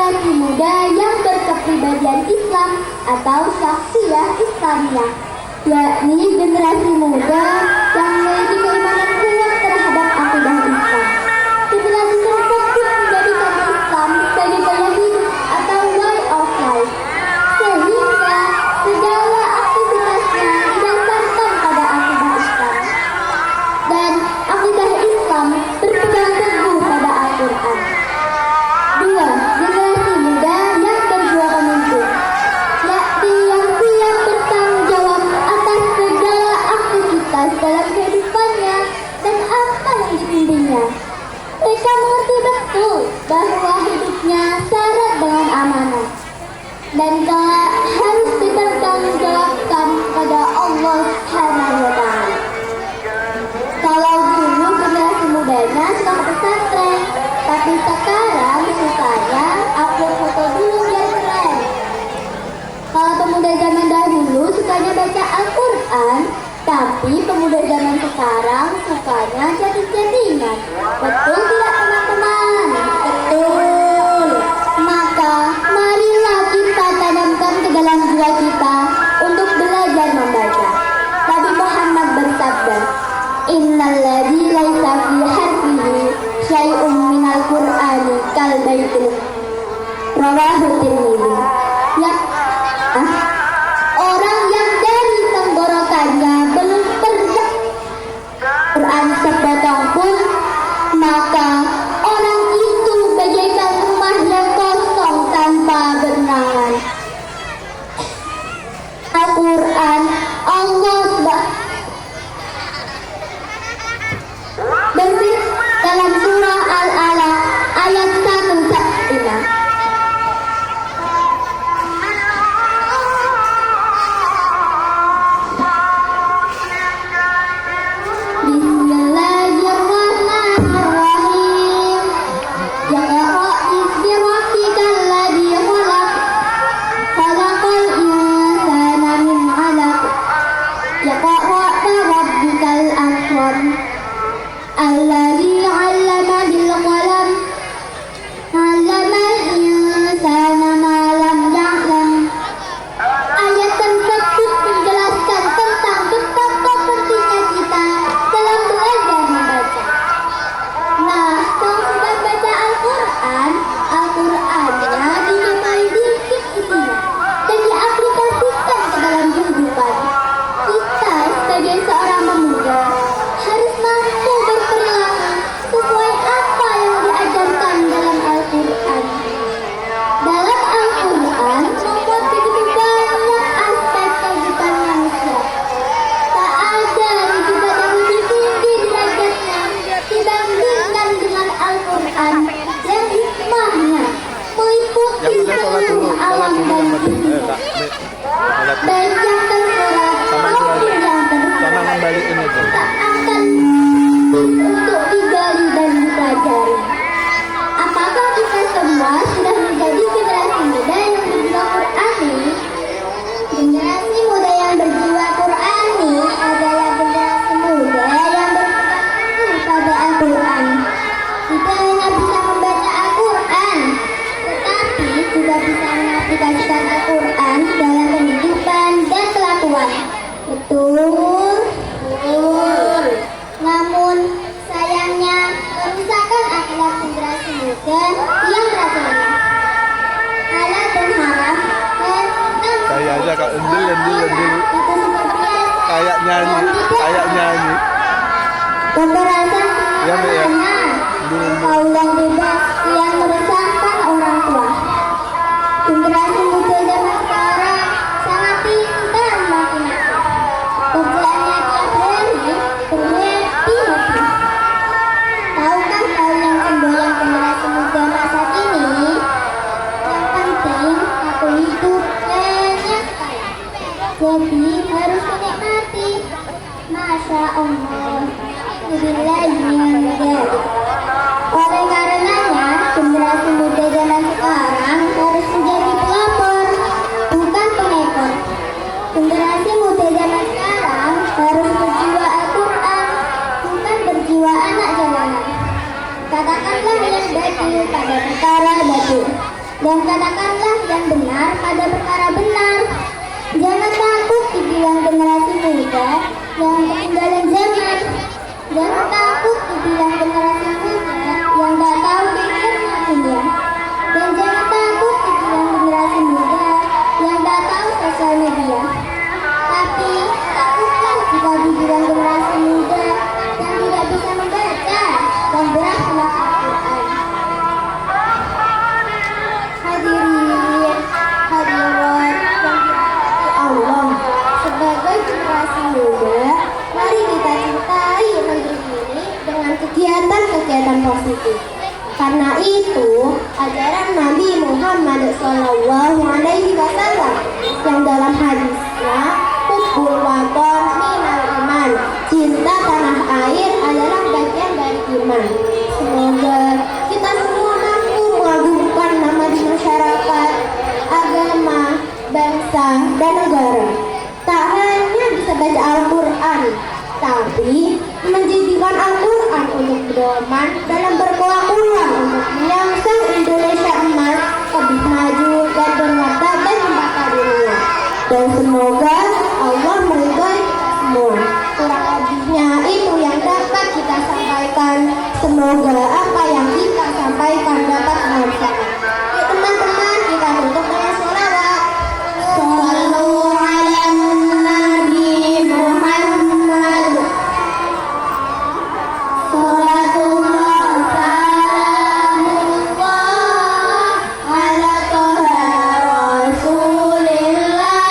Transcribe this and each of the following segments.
generasi muda yang berkepribadian Islam atau syakhsiyah Islamiyah, yakni generasi muda yang memiliki keimanan kuat terhadap akidah Islam. Generasi tersebut menjadikan Islam sebagai gaya hidup atau way of life, sehingga segala aktivitasnya didasarkan pada akidah Islam, dan akidah Islam berpegang teguh pada Al-Quran. 2. Generasi muda yang berjiwa pemimpin, yakni yang siap bertanggung jawab atas segala aktivitas dalam kehidupannya dan apa yang dipimpinnya. Mereka mengerti betul bahwa hidupnya syarat dengan amanah dan kelak harus dipertanggungjawabkan pada Allah Subhanahu wa Ta'ala. Kalau dulu generasi mudanya suka ke pesantren, tapi sekarang sukanya upload foto dulu biar keren. Kalau pemuda zaman dahulu sukanya baca Al-Quran, tapi pemuda zaman sekarang sukanya chatting-chattingan. Betul tidak teman-teman? Betul. Maka marilah kita tanamkan ke dalam jiwa kita untuk belajar membaca. Nabi Muhammad bersabda, "Innalladzi laisa fi harfihi syai'un minal Qur'ani kal baitil." Rawahu Tirmidzi. Ya, orang yang dari tenggorokannya belum terjadi Quran sepotong pun, maka orang itu bagaikan rumah yang kosong tanpa benangan. Al-Quran Allah bersih dalam surah Al-Alaq ayat 1-5. Bismillahirrahmanirrahim. Iqra bismi rabbikal ladzi khalaq, khalaqal insana min 'alaq. Iqra bi rabbikal akram, alladzi 'allama bil qalam, 'allamal insana ma lam ya'lam. Ayat tersebut menjelaskan tentang betapa pentingnya kita dalam belajar membaca. Nah, kalau sudah baca Al-Quran, Al-Qurannya dinyamai dikit isinya dan diaplikasikan ke dalam kehidupan. Kita sebagai seorang pemuda harus mampu berperilaku sesuai apa yang diajarkan dalam Al-Quran. Dalam Al-Quran membuat begitu banyak aspek kehidupan manusia. Tak ada kehidupan yang lebih tinggi derajatnya dibandingkan dengan Al-Quran yang hikmahnya meliputi seluruh alam dan dunia, baik yang tersurat maupun yang tersurat, tak akan untuk digali dan dipelajari. Apakah kita semua sudah menjadi generasi muda yang berjiwa Qur'ani? Generasi muda yang berjiwa Qur'ani adalah generasi muda yang berpegang teguh pada Al-Quran. Tidak hanya bisa membaca Al-Quran, tetapi juga bisa mengaplikasikan Al-Quran dalam kehidupan dan kelakuan. Betul? Betul. Namun sayangnya kerusakan akhlak generasi muda yang rata-rata halal dan haram dan Saya aja kak endil itu seperti kayak nyanyi. kekerasan Ya, Mbak, ya. kaulah bebas yang meresahkan orang tua. Generasi muda zaman sekarang sangat pintar maki-maki. Kerjaannya tiap hari berhappy-happy. Tahukah kalian semboyan generasi muda masa kini? Yang penting aku hidup banyak sekali, jadi harus menikmati. Masya Allah. Oleh karenanya, generasi muda zaman sekarang harus menjadi pelopor, bukan pengekor. Generasi muda zaman sekarang harus berjiwa Al-Quran, bukan berjiwa anak jalanan. Katakanlah yang batil pada perkara batil. dan katakanlah yang benar pada perkara benar. Jangan takut dibilang generasi muda yang ketinggalan zaman. Jangan takut dibilang generasi muda yang tak tahu pikirnya dunia. Dan jangan takut dibilang generasi muda yang tak tahu sosial media. Tapi takutlah jika dibilang generasi muda yang tidak bisa membaca dan berakhlak Al-Quran. Hadirin, hadirat yang dirahmati Allah, sebagai generasi muda, mari kita cintai negeri ini dengan kegiatan-kegiatan positif. Karena itu, ajaran Nabi Muhammad SAW yang dalam hadisnya, hubbul waton minal iman, cinta tanah air adalah bagian dari iman. Semoga kita semua mampu mengagungkan nama di masyarakat, agama, bangsa, dan negara. Tak hanya bisa baca Al-Quran, tapi menjadikan Al-Quran untuk pedoman dalam berkelak-kelak untuk menyangsang Indonesia emas lebih maju dan bermartabat di mata dunia. Dan semoga Allah meridhai kita semua. Kurang lebihnya itu yang dapat kita sampaikan. Semoga apa yang kita sampaikan dapat bermanfaat. Yuk teman-teman, kita tutup dengan sholawat. Shallu ala Nabi Muhammad. Salatullah salamullah ala toha Rasulillah.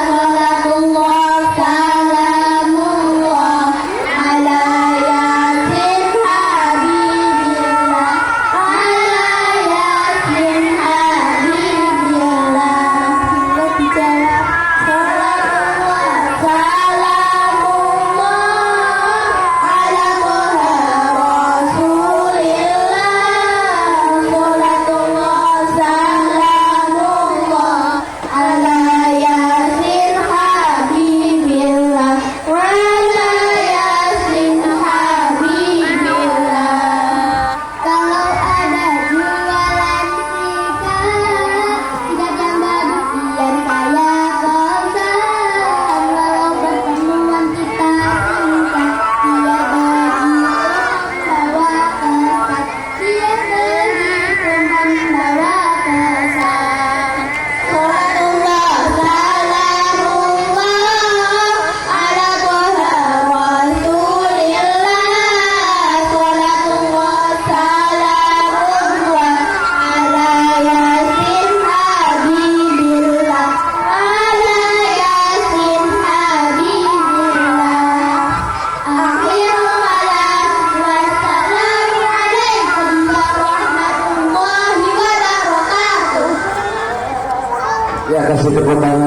Salatullah salamullah ala yasin habibillah. Ala yasin habibillah. Kita bicara salatullah salamullah ala toha Rasulillah. Salatullah salamullah ala yasin habibillah. Ala yasin habibillah. Kalau ada jualan ikan, tidak yang bagus biar saya pesan. Walau pertemuan kita singkat, biar bawa pesan. Biar begitu membawa pesan. Salatullah salamullah ala toha Rasulillah. Salatullah salamullah ala yasin habibillah. Ala yasin habibillah. Akhirul kalam, wassalamualaikum warahmatullahi wabarakatuh. Ya, kasih tepuk tangan.